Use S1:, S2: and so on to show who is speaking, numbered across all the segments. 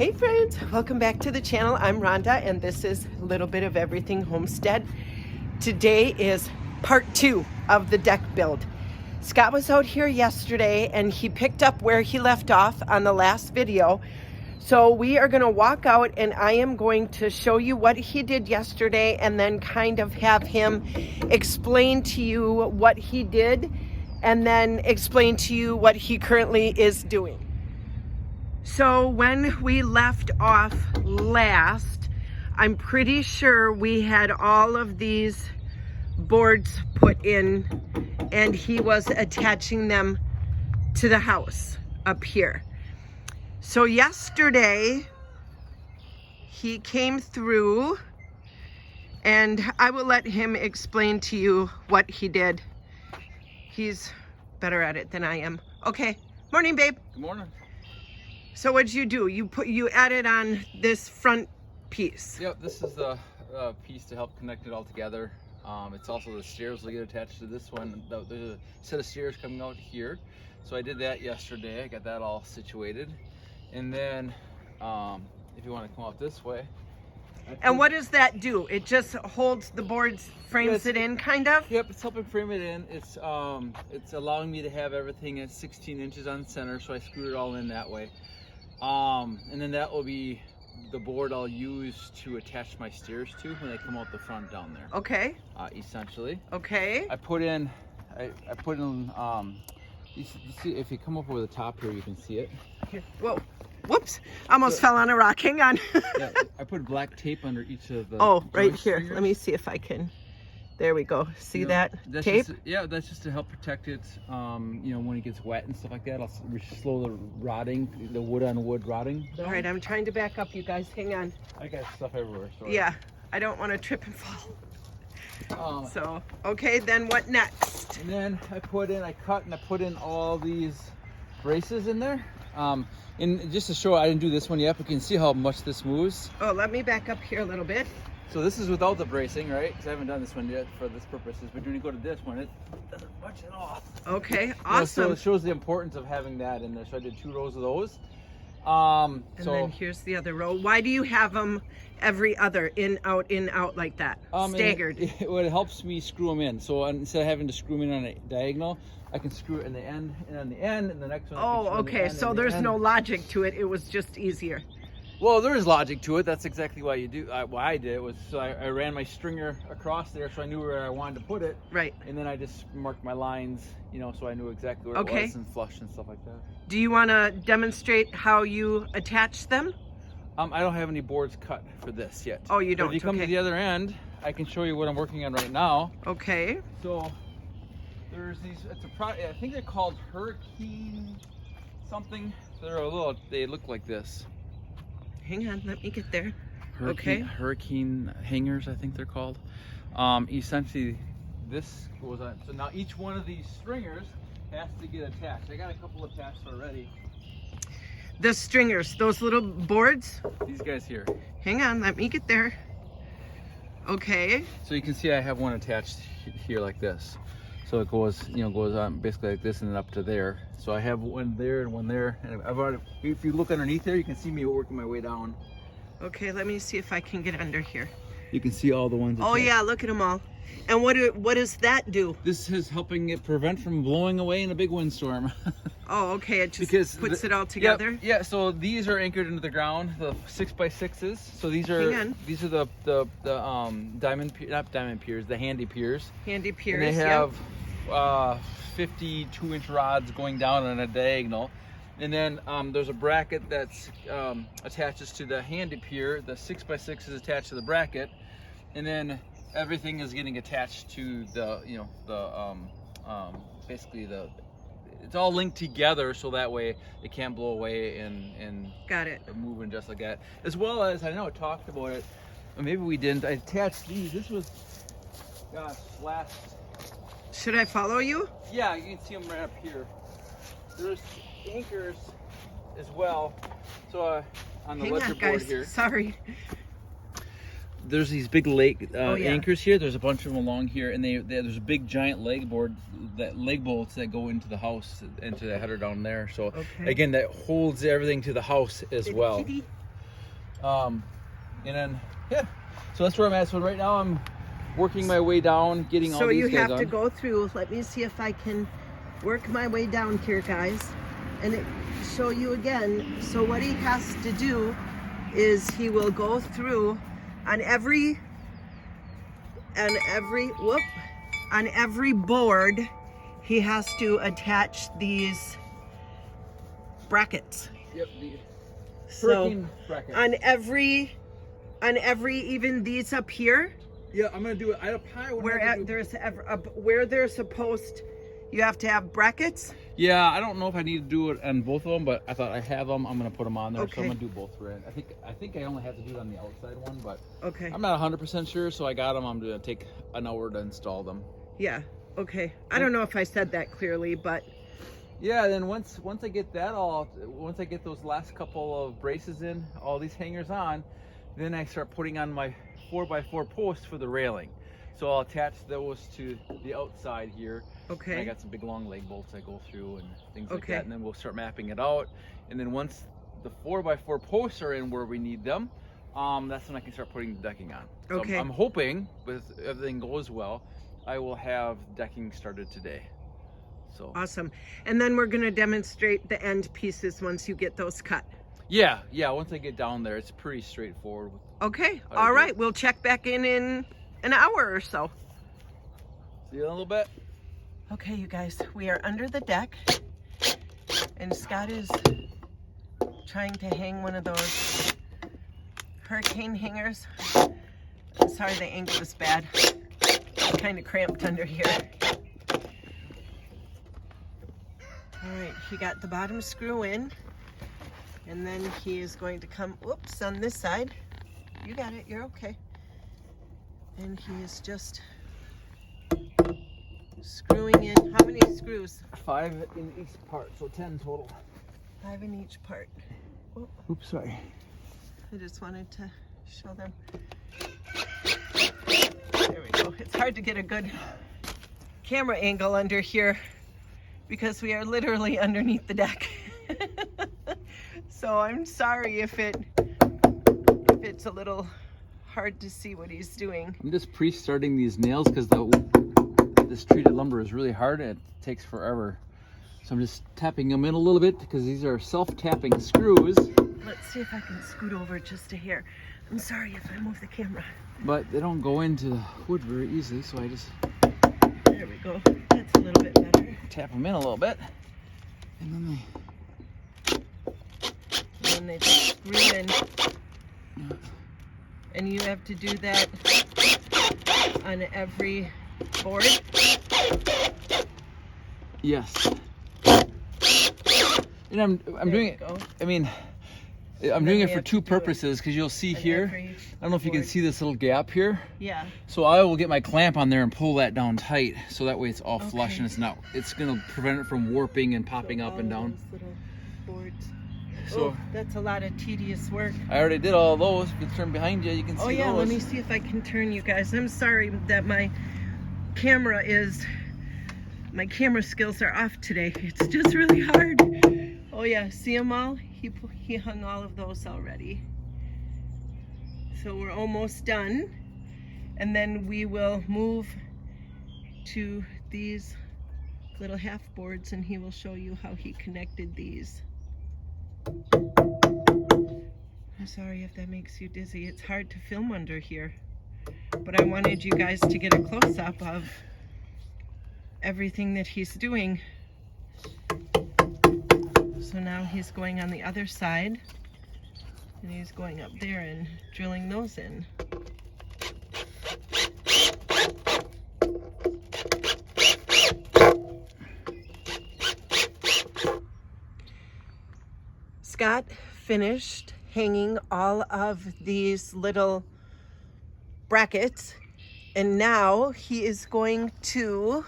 S1: Hey friends, welcome back to the channel. I'm Rhonda and this is a little bit of everything homestead. Today is part 2 of the deck build. Scott was out here yesterday and he picked up where he left off on the last video. So we are going to walk out and I am going to show you what he did yesterday and then kind of have him explain to you what he did and then explain to you what he currently is doing. So when we left off last, I'm pretty sure we had all of these boards put in and he was attaching them to the house up here. So yesterday he came through and I will let him explain to you what he did. He's better at it than I am. Okay, morning babe.
S2: Good morning.
S1: So what did you do? You added on this front piece.
S2: Yep, this is the piece to help connect it all together. It's also the stairs will get attached to this one. There's a set of stairs coming out here. So I did that yesterday. I got that all situated. And then if you want to come out this way.
S1: And what does that do? It just holds the boards, frames it in kind of?
S2: Yep, it's helping frame it in. It's allowing me to have everything at 16 inches on center, so I screwed it all in that way. And then that will be the board I'll use to attach my stairs to when they come out the front down there.
S1: Okay.
S2: Essentially.
S1: Okay.
S2: I put in, you see, if you come up over the top here, you can see it.
S1: Here. Whoa. Whoops. Almost fell on a rock. Hang on.
S2: Yeah, I put black tape under each of the
S1: right here.
S2: stringers.
S1: Let me see if I can. There we go. See that
S2: that's
S1: tape?
S2: That's just to help protect it, when it gets wet and stuff like that. I'll slow the rotting, the wood on wood rotting.
S1: All right, I'm trying to back up, you guys. Hang on.
S2: I got stuff everywhere. Sorry.
S1: Yeah, I don't want to trip and fall. So, okay, then what next?
S2: And then I cut and I put in all these braces in there. And just to show, I didn't do this one yet, but you can see how much this moves.
S1: Oh, let me back up here a little bit.
S2: So this is without the bracing, right? Because I haven't done this one yet for this purposes. But when you go to this one, it doesn't budge at all.
S1: Okay, awesome.
S2: So it shows the importance of having that in there. So I did 2 rows of those.
S1: And then here's the other row. Why do you have them every other in, out like that? Staggered.
S2: It helps me screw them in. So instead of having to screw them in on a diagonal, I can screw it in the end and on the end, and the next one.
S1: Oh, okay. So there's no logic to it. It was just easier.
S2: Well, there is logic to it. That's exactly why why I did it was so I ran my stringer across there, so I knew where I wanted to put it. Right. And then I just marked my lines, so I knew exactly where it was and flush and stuff like that.
S1: Do you want to demonstrate how you attach them?
S2: I don't have any boards cut for this yet.
S1: Oh, you don't?
S2: But if you come to the other end, I can show you what I'm working on right now.
S1: Okay.
S2: So there's these. I think they're called Hurricane something. They look like this.
S1: Hang on, let me get there.
S2: Hurricane hangers, I think they're called. Essentially, this goes on. So now each one of these stringers has to get attached. I got a couple attached already.
S1: The stringers, those little boards?
S2: These guys here.
S1: Hang on, let me get there. Okay.
S2: So you can see I have one attached here like this. So it goes, goes on basically like this and then up to there. So I have one there and one there. And I've already, if you look underneath there, you can see me working my way down.
S1: Okay, let me see if I can get under here.
S2: You can see all the ones.
S1: Oh yeah, look at them all. And what does that do?
S2: This is helping it prevent from blowing away in a big windstorm.
S1: Oh, okay, it just puts it all together?
S2: Yeah, so these are anchored into the ground, the 6x6s. So these are the the handy piers.
S1: Handy piers,
S2: and they have 52-inch rods going down on a diagonal. And then there's a bracket that's attaches to the handy pier. The 6x6 is attached to the bracket. And then everything is getting attached to the, basically it's all linked together so that way it can't blow away and
S1: got it.
S2: Moving just like that. As well as, I know I talked about it, or maybe we didn't, I attached these. This was, last.
S1: Should I follow you?
S2: Yeah, you can see them right up here. There's anchors as well. So on the electric board here.
S1: Sorry.
S2: There's these big anchors here. There's a bunch of them along here, and there's a big giant leg bolts that go into the house, into the header down there. So again, that holds everything to the house as well. And then, yeah, so that's where I'm at. So right now I'm working my way down, getting all
S1: So
S2: these
S1: you
S2: guys
S1: have to
S2: on.
S1: go through, let me see if I can work my way down here, guys, and show you again. So what he has to do is he will go through on every board, he has to attach these brackets.
S2: Yep, the
S1: So
S2: hurricane brackets.
S1: on every even these up here,
S2: Yeah, I'm gonna do it. I probably would
S1: where they're supposed, you have to have brackets.
S2: Yeah, I don't know if I need to do it on both of them, but I thought I have them. I'm gonna put them on there, so
S1: Okay.
S2: I'm gonna do both. Right? I think I only have to do it on the outside one, but
S1: Okay.
S2: I'm not 100% sure. So I got them. I'm gonna take an hour to install them.
S1: Yeah. Okay. I don't know if I said that clearly, but
S2: Yeah, then once I get that once I get those last couple of braces in, all these hangers on, then I start putting on my 4x4 posts for the railing. So I'll attach those to the outside here.
S1: okay.
S2: And I got some big long leg bolts I go through and things like
S1: Okay.
S2: that, and then we'll start mapping it out. And then once the 4x4 posts are in where we need them, that's when I can start putting the decking on. So
S1: Okay.
S2: I'm hoping, if everything goes well, I will have decking started today. So
S1: Awesome. And then we're going to demonstrate the end pieces once you get those cut.
S2: yeah, once I get down there, it's pretty straightforward.
S1: Okay.
S2: How to
S1: All
S2: do
S1: right.
S2: it.
S1: We'll check back in an hour or so.
S2: See you in a little bit.
S1: Okay, you guys, we are under the deck, and Scott is trying to hang one of those hurricane hangers. I'm sorry, the angle is bad. I'm kind of cramped under here. All right, he got the bottom screw in, and then he is going to come, whoops, on this side. You got it, you're okay. And he is just screwing in. How many screws?
S2: 5 in each part, so 10 total.
S1: 5 in each part. Oh,
S2: Oops, sorry.
S1: I just wanted to show them. There we go. It's hard to get a good camera angle under here because we are literally underneath the deck. So I'm sorry if it's a little hard to see what he's doing.
S2: I'm just pre-starting these nails because this treated lumber is really hard and it takes forever. So I'm just tapping them in a little bit because these are self-tapping screws.
S1: Let's see if I can scoot over just a hair. I'm sorry if I move the camera.
S2: But they don't go into the wood very easily, so I just
S1: There we go. That's a little bit better.
S2: tap them in a little bit. And then
S1: And then they just screw in. And you have to do that on every board?
S2: yes. And I'm
S1: There
S2: doing
S1: we
S2: it,
S1: go.
S2: I mean, I'm
S1: then
S2: doing
S1: we
S2: it for
S1: have to
S2: two
S1: do it
S2: purposes because you'll see
S1: on
S2: here,
S1: every
S2: I don't know if you can
S1: board.
S2: see this little gap here.
S1: Yeah.
S2: So I will get my clamp on there and pull that down tight so that way it's all flush
S1: Okay.
S2: and it's gonna prevent it from warping and popping
S1: So
S2: up and
S1: all
S2: down.
S1: those little boards.
S2: So
S1: Oh, that's a lot of tedious work.
S2: I already did all those. If you turn behind you, you can see
S1: Oh yeah,
S2: those.
S1: let me see if I can turn you guys. I'm sorry that my camera skills are off today. It's just really hard. Oh yeah, see them all? He hung all of those already. So we're almost done. And then we will move to these little half boards and he will show you how he connected these. I'm sorry if that makes you dizzy. It's hard to film under here. But I wanted you guys to get a close-up of everything that he's doing. So now he's going on the other side. And he's going up there and drilling those in. Scott finished hanging all of these little brackets, and now he is going to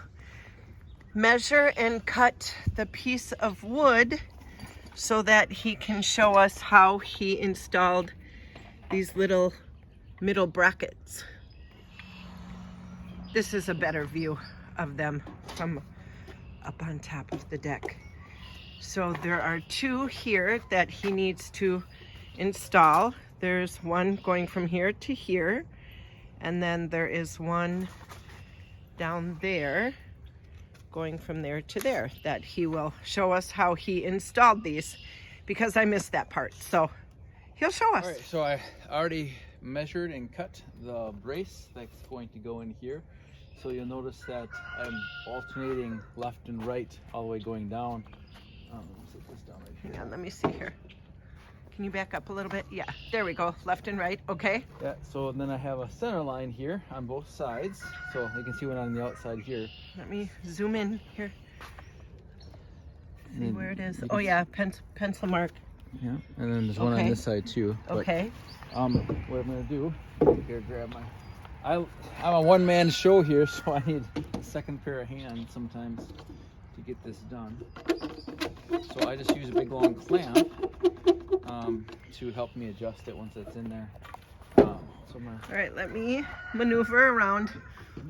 S1: measure and cut the piece of wood so that he can show us how he installed these little middle brackets. This is a better view of them from up on top of the deck. So there are 2 here that he needs to install. There's one going from here to here, and then there is one down there going from there to there that he will show us how he installed these, because I missed that part, so he'll show us.
S2: All right, so I already measured and cut the brace that's going to go in here. So you'll notice that I'm alternating left and right all the way going down. Let me set this down right here.
S1: Hang on, let me see here. Can you back up a little bit? Yeah, there we go, left and right, okay.
S2: Yeah, so then I have a center line here on both sides. So you can see one on the outside here.
S1: Let me zoom in here. See
S2: And
S1: where it is.
S2: you
S1: Oh
S2: can-
S1: yeah, pencil mark.
S2: Yeah, and then there's one on
S1: Okay.
S2: this side too. But,
S1: Okay.
S2: what I'm gonna do, here, grab my, I'm a one-man show here, so I need a second pair of hands sometimes to get this done. So I just use a big long clamp to help me adjust it once it's in there. So I'm gonna,
S1: All right, let me maneuver around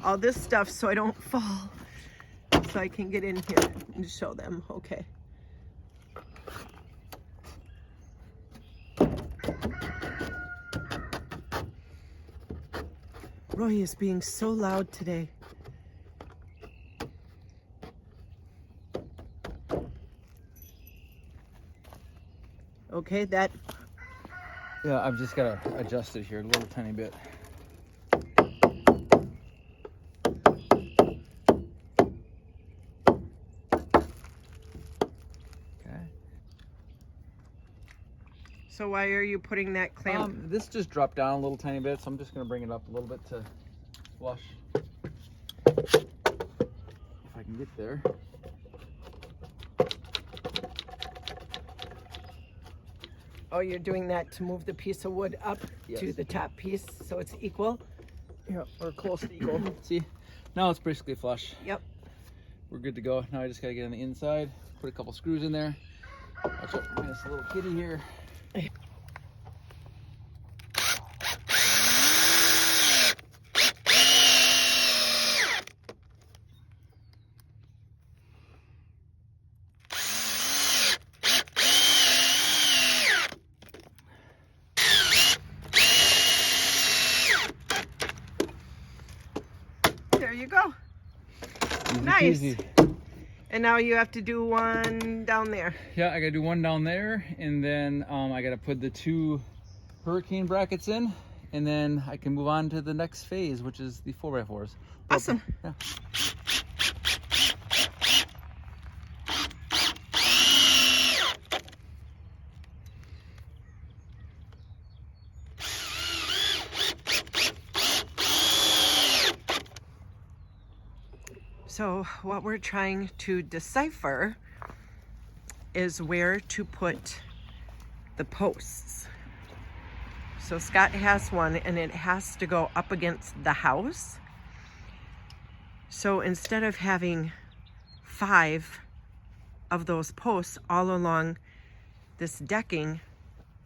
S1: all this stuff so I don't fall, so I can get in here and show them. Okay. Roy is being so loud today. Okay, that,
S2: yeah, I've just gotta adjust it here a little tiny bit. Okay.
S1: so why are you putting that clamp?
S2: This just dropped down a little tiny bit, so I'm just gonna bring it up a little bit to flush. If I can get there.
S1: Oh, you're doing that to move the piece of wood up to
S2: Yes.
S1: the top piece so it's equal?
S2: Yeah, or close to equal. See, now it's basically flush.
S1: Yep.
S2: We're good to go. Now I just gotta get on the inside, put a couple screws in there. Watch out for this little kitty here.
S1: There you go.
S2: Easy
S1: Nice.
S2: peasy.
S1: And now you have to do one down there.
S2: Yeah, I gotta do one down there, and then I gotta put the 2 hurricane brackets in, and then I can move on to the next phase, which is the 4x4s.
S1: Awesome.
S2: Yeah.
S1: So what we're trying to decipher is where to put the posts. So Scott has one and it has to go up against the house. So instead of having 5 of those posts all along this decking,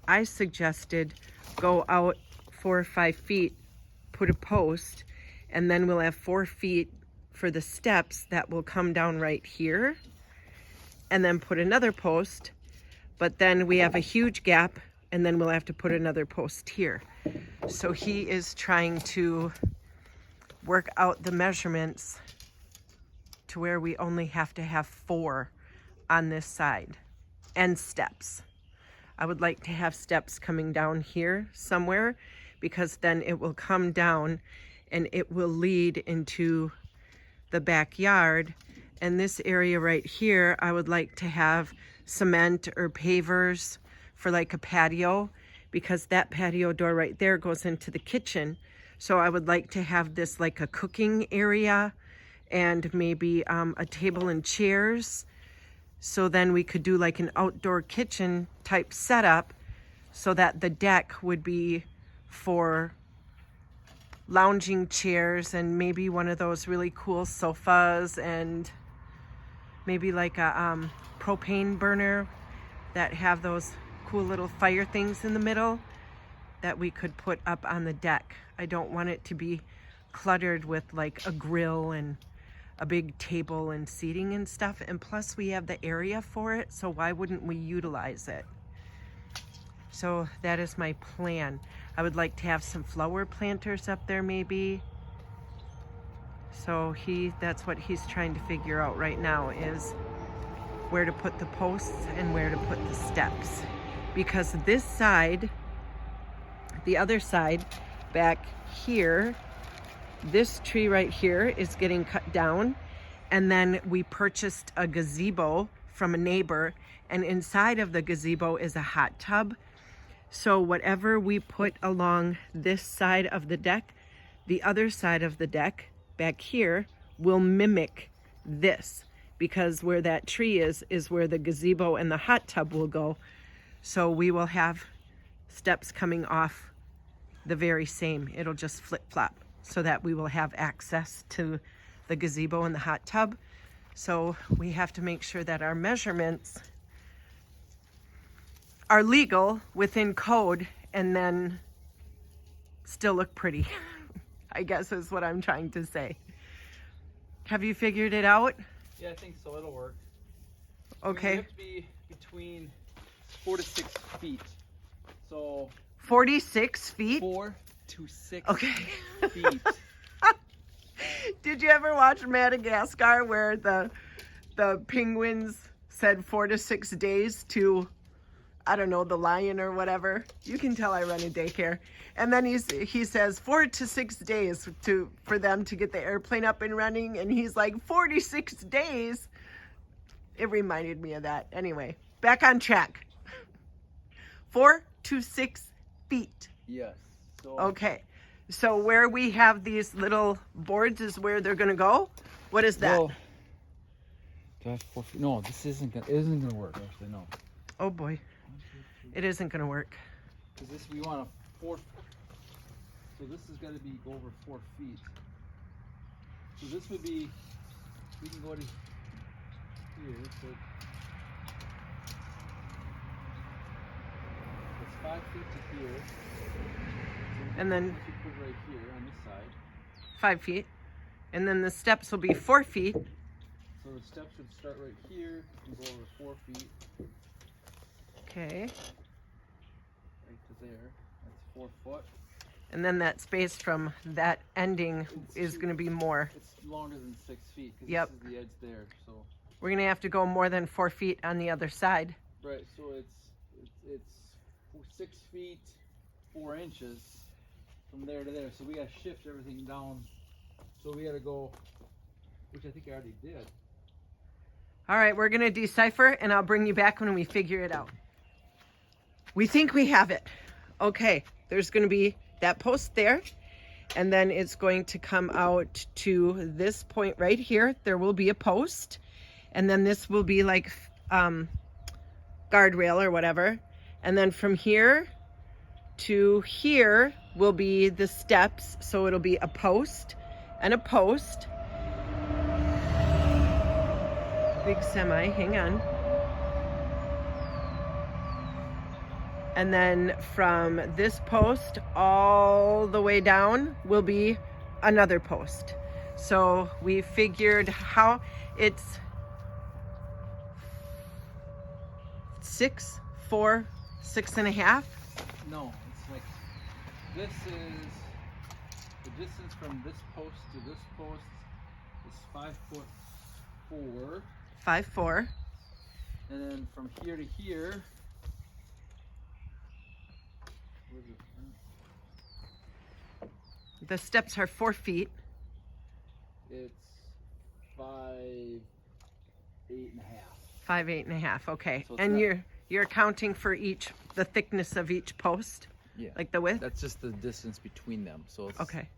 S1: I suggested go out 4 or 5 feet, put a post, and then we'll have 4 feet for the steps that will come down right here, and then put another post, but then we have a huge gap, and then we'll have to put another post here. So he is trying to work out the measurements to where we only have to have 4 on this side, and steps. I would like to have steps coming down here somewhere, because then it will come down and it will lead into the backyard. And this area right here, I would like to have cement or pavers for like a patio, because that patio door right there goes into the kitchen. So I would like to have this like a cooking area, and maybe a table and chairs. So then we could do like an outdoor kitchen type setup, so that the deck would be for lounging chairs, and maybe one of those really cool sofas, and maybe like a propane burner that have those cool little fire things in the middle that we could put up on the deck. I don't want it to be cluttered with like a grill and a big table and seating and stuff. And plus we have the area for it, so why wouldn't we utilize it? So that is my plan. I would like to have some flower planters up there maybe. So that's what he's trying to figure out right now, is where to put the posts and where to put the steps. Because this side, the other side back here, this tree right here is getting cut down. And then we purchased a gazebo from a neighbor, and inside of the gazebo is a hot tub. So whatever we put along this side of the deck, the other side of the deck back here will mimic this, because where that tree is where the gazebo and the hot tub will go. So we will have steps coming off the very same. It'll just flip-flop so that we will have access to the gazebo and the hot tub. So we have to make sure that our measurements are legal, within code, and then still look pretty, I guess is what I'm trying to say. Have you figured it out?
S2: Yeah, I think so. It'll work.
S1: Okay.
S2: You have to be between 4 to 6 feet. So
S1: 46 feet?
S2: 4 to 6
S1: okay.
S2: feet.
S1: Did you ever watch Madagascar where the penguins said 4 to 6 days to, I don't know, the lion or whatever? You can tell I run a daycare. And then he says 4 to 6 days for them to get the airplane up and running. And he's like, 46 days? It reminded me of that. Anyway, back on track. 4 to 6 feet.
S2: Yes. So
S1: Okay. So where we have these little boards is where they're going to go? What is that?
S2: Well, do I have 4 feet? No, this isn't gonna work, actually, no.
S1: Oh boy. It isn't going to work.
S2: Because this, we want a 4, so this has got to be over 4 feet. So this would be, we can go to here, so it's 5 feet to here.
S1: And then
S2: We could put right here on this side.
S1: 5 feet. And then the steps will be 4 feet.
S2: So the steps would start right here and go over 4 feet.
S1: Okay.
S2: Right to there. That's 4 foot.
S1: And then that space from that ending is going to be more.
S2: It's longer than 6 feet because
S1: Yep.
S2: this is the edge there. So
S1: We're going to have to go more than 4 feet on the other side.
S2: right. So it's 6 feet 4 inches from there to there. So we got to shift everything down. So we got to go, which I think I already did.
S1: All right, we're going to decipher, and I'll bring you back when we figure it out. We think we have it. Okay, there's going to be that post there, and then it's going to come out to this point right here. There will be a post, and then this will be like guardrail or whatever. And then from here to here will be the steps. So it'll be a post and a post. Big semi, hang on. And then from this post all the way down will be another post. So we figured how it's 6, 4, 6.5.
S2: No, it's like this is the distance from this post to this post is 5'4".
S1: 5, 4.
S2: And then from here to here, where's it?
S1: The steps are 4 feet.
S2: It's 5'8.5".
S1: 5, 8.5. Okay.
S2: So it's
S1: And
S2: not-
S1: you're accounting for the thickness of each post,
S2: Yeah.
S1: like the width.
S2: That's just the distance between them. So it's
S1: Okay.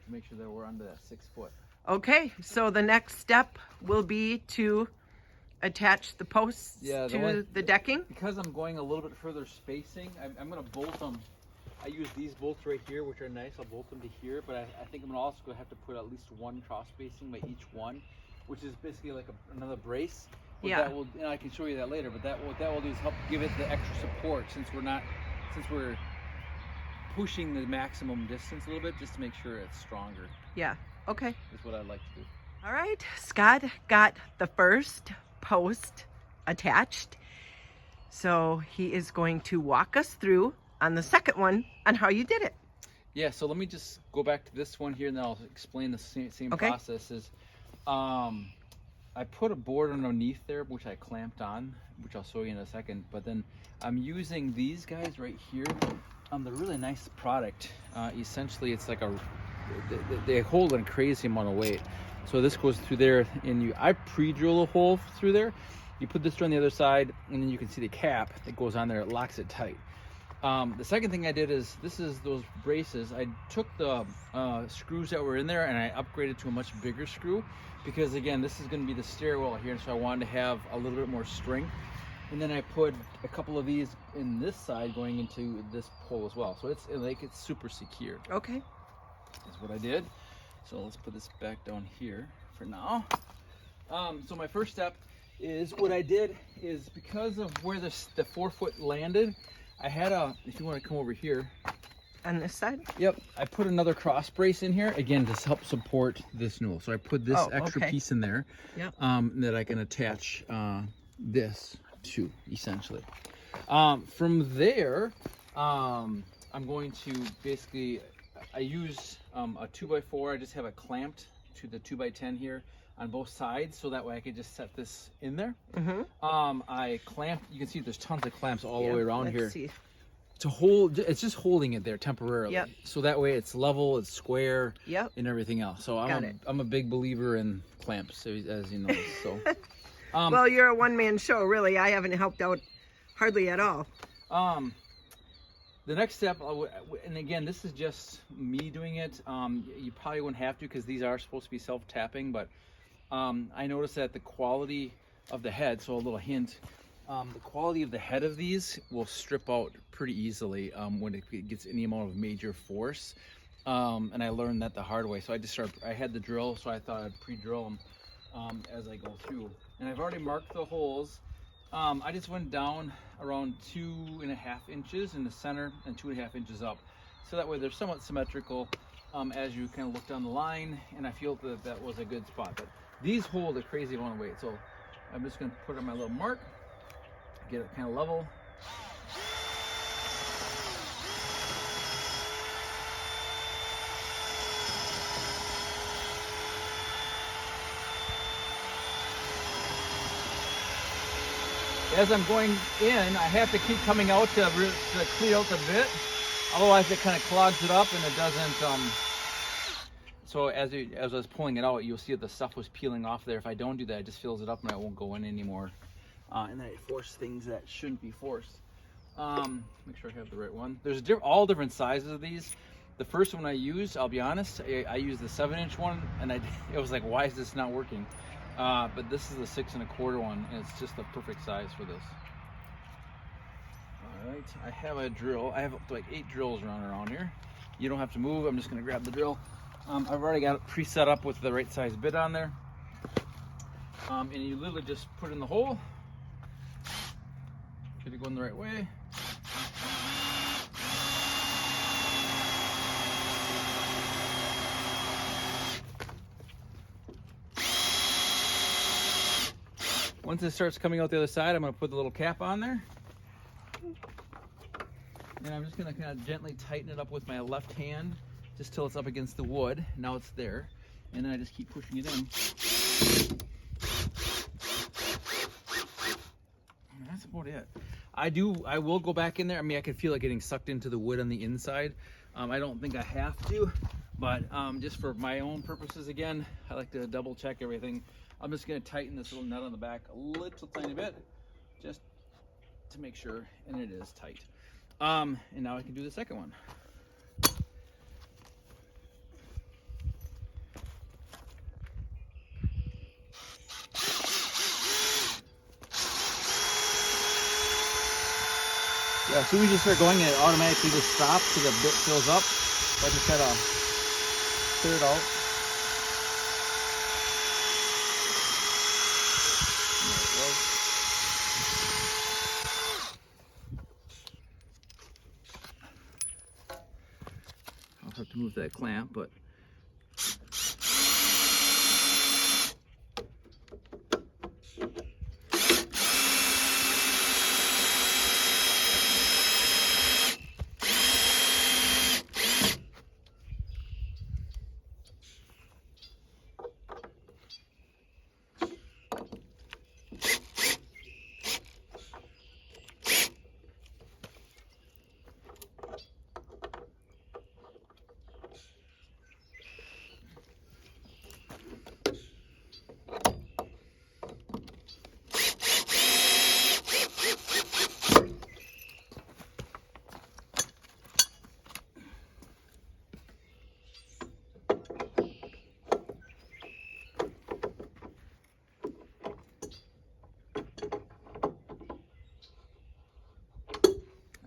S2: to make sure that we're under that 6 foot.
S1: Okay. So the next step will be to attach the posts
S2: Yeah,
S1: to the decking.
S2: Because I'm going a little bit further spacing, I'm going to bolt them. I use these bolts right here, which are nice. I'll bolt them to here, but I think I'm also going to have to put at least one cross spacing by each one, which is basically like another brace. But
S1: Yeah.
S2: that will, and I can show you that later. But what that will do is help give it the extra support since we're pushing the maximum distance a little bit, just to make sure it's stronger.
S1: Yeah. Okay.
S2: Is what I'd like to do.
S1: All right. Scott got the first post attached. So he is going to walk us through on the second one on how you did it.
S2: Yeah, so let me just go back to this one here and then I'll explain the same
S1: Okay.
S2: process. I put a board underneath there, which I clamped on, which I'll show you in a second. But then I'm using these guys right here. They're really nice product. Essentially, it's like they hold a crazy amount of weight. So this goes through there, and I pre-drill a hole through there. You put this on the other side, and then you can see the cap that goes on there. It locks it tight. The second thing I did is, this is those braces. I took the screws that were in there and I upgraded to a much bigger screw because, again, this is going to be the stairwell here, so I wanted to have a little bit more strength. And then I put a couple of these in this side going into this pole as well, so it's super secure.
S1: Okay.
S2: That's what I did. So let's put this back down here for now. So my first step is, what I did is, because of where the 4-foot landed, I had if you want to come over here.
S1: On this side?
S2: Yep. I put another cross brace in here, again, to help support this newel. So I put this extra piece in there.
S1: Yep.
S2: That I can attach this to, essentially. From there, I'm going to basically, I use a 2x4. I just have it clamped to the 2x10 here on both sides, so that way I could just set this in there. I clamped, you can see there's tons of clamps all the way around here.
S1: See.
S2: To hold, it's just holding it there temporarily.
S1: Yep.
S2: So that way it's level, it's square,
S1: yep,
S2: and everything else. So I'm a big believer in clamps, as you know. So
S1: well, you're a one-man show, really. I haven't helped out hardly at all.
S2: The next step, and again, this is just me doing it. You probably wouldn't have to, because these are supposed to be self-tapping, but I noticed that the quality of the head, so a little hint, the quality of the head of these will strip out pretty easily when it gets any amount of major force. And I learned that the hard way. So I had the drill, so I thought I'd pre-drill them as I go through. And I've already marked the holes. I just went down around 2.5 inches in the center and 2.5 inches up. So that way they're somewhat symmetrical as you kind of look down the line, and I feel that was a good spot. But these hold a crazy amount of weight. So I'm just gonna put on my little mark, get it kind of level. As I'm going in, I have to keep coming out to clear out the bit, otherwise it kind of clogs it up and it doesn't. So as I was pulling it out, you'll see that the stuff was peeling off there. If I don't do that, it just fills it up and it won't go in anymore. And then it forces things that shouldn't be forced. Make sure I have the right one. There's all different sizes of these. The first one I used, I'll be honest, I used the 7-inch one, and it was like, why is this not working? But this is the 6 1/4 one, and it's just the perfect size for this. All right, I have a drill. I have like 8 drills around here. You don't have to move. I'm just going to grab the drill. I've already got it pre-set up with the right size bit on there. And you literally just put it in the hole. Get it going the right way. Once it starts coming out the other side, I'm going to put the little cap on there. And I'm just going to kind of gently tighten it up with my left hand, just till it's up against the wood. Now it's there. And then I just keep pushing it in. And that's about it. I will go back in there. I mean, I can feel it getting sucked into the wood on the inside. I don't think I have to, but just for my own purposes, again, I like to double check everything. I'm just going to tighten this little nut on the back a little tiny bit, just to make sure, and it is tight. And now I can do the second one. Yeah, as soon as you start going, it automatically just stops so the bit fills up. So I just gotta clear it out. I'll have to move that clamp, but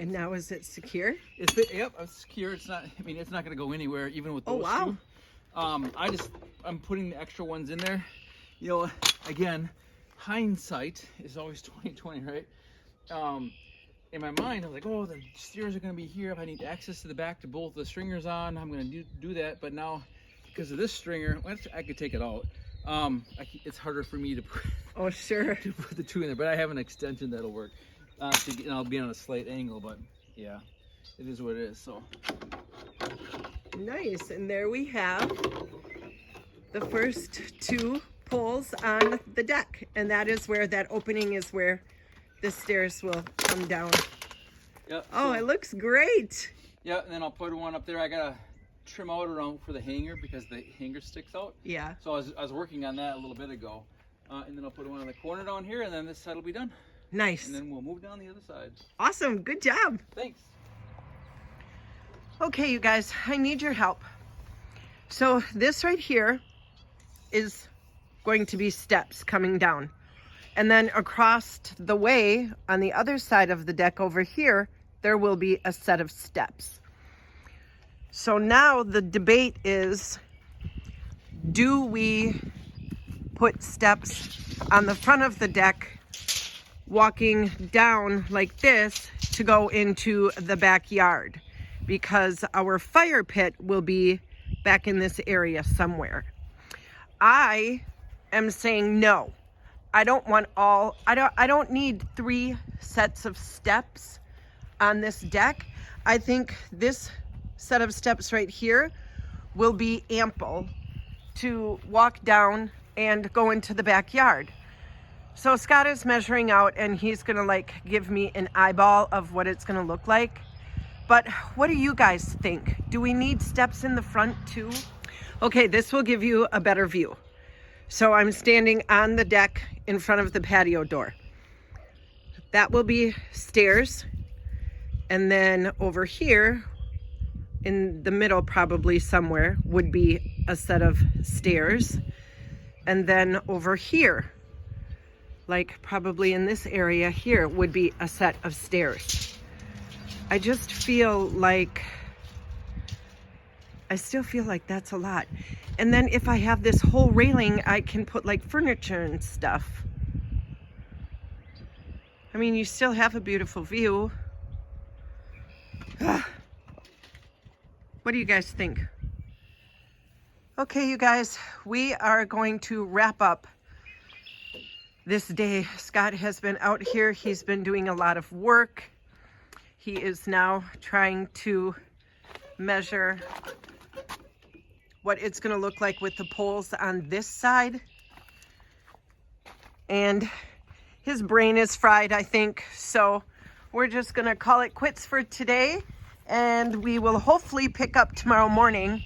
S1: And now is it secure?
S2: Yep, it's secure. It's not. I mean, it's not going to go anywhere, even with those
S1: wow.
S2: two. I'm putting the extra ones in there. You know, again, hindsight is always 20/20, right? In my mind, I was like, oh, the steers are going to be here. If I need access to the back to bolt the stringers on, I'm going to do that. But now, because of this stringer, I could take it out. It's harder for me to put,
S1: oh, sure.
S2: to put the two in there. But I have an extension that'll work. And I'll be on a slight angle, but yeah, it is what it is. So
S1: nice. And there we have the first two poles on the deck, and that is where that opening is, where the stairs will come down.
S2: Yep.
S1: Oh, it looks great.
S2: Yeah, and then I'll put one up there. I gotta trim out around for the hanger because the hanger sticks out.
S1: Yeah.
S2: So I was working on that a little bit ago, and then I'll put one on the corner down here, and then this side will be done.
S1: Nice.
S2: And then we'll move down the other side.
S1: Awesome. Good job.
S2: Thanks.
S1: Okay, you guys, I need your help. So this right here is going to be steps coming down. And then across the way on the other side of the deck over here, there will be a set of steps. So now the debate is, do we put steps on the front of the deck, walking down like this to go into the backyard? Because our fire pit will be back in this area somewhere. I am saying no. I don't need 3 sets of steps on this deck. I think this set of steps right here will be ample to walk down and go into the backyard. So Scott is measuring out, and he's gonna like give me an eyeball of what it's gonna look like. But what do you guys think? Do we need steps in the front too? Okay, this will give you a better view. So I'm standing on the deck in front of the patio door. That will be stairs. And then over here, in the middle probably somewhere, would be a set of stairs. And then over here, like probably in this area here, would be a set of stairs. I just feel like, I still feel like that's a lot. And then if I have this whole railing, I can put like furniture and stuff. I mean, you still have a beautiful view. What do you guys think? Okay, you guys, we are going to wrap up this day. Scott has been out here. He's been doing a lot of work. He is now trying to measure what it's going to look like with the poles on this side. And his brain is fried, I think. So we're just going to call it quits for today. And we will hopefully pick up tomorrow morning.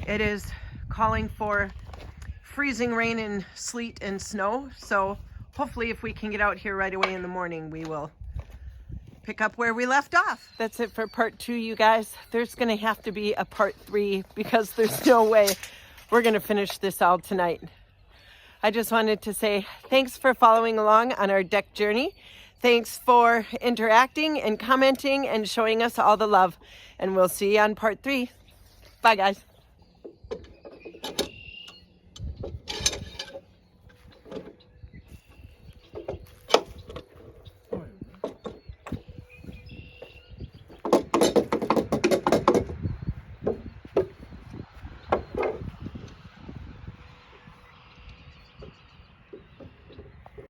S1: It is calling for freezing rain and sleet and snow. So hopefully if we can get out here right away in the morning, we will pick up where we left off. That's it for part 2, you guys. There's gonna have to be a part 3 because there's no way we're gonna finish this all tonight. I just wanted to say thanks for following along on our deck journey. Thanks for interacting and commenting and showing us all the love. And we'll see you on part 3. Bye, guys.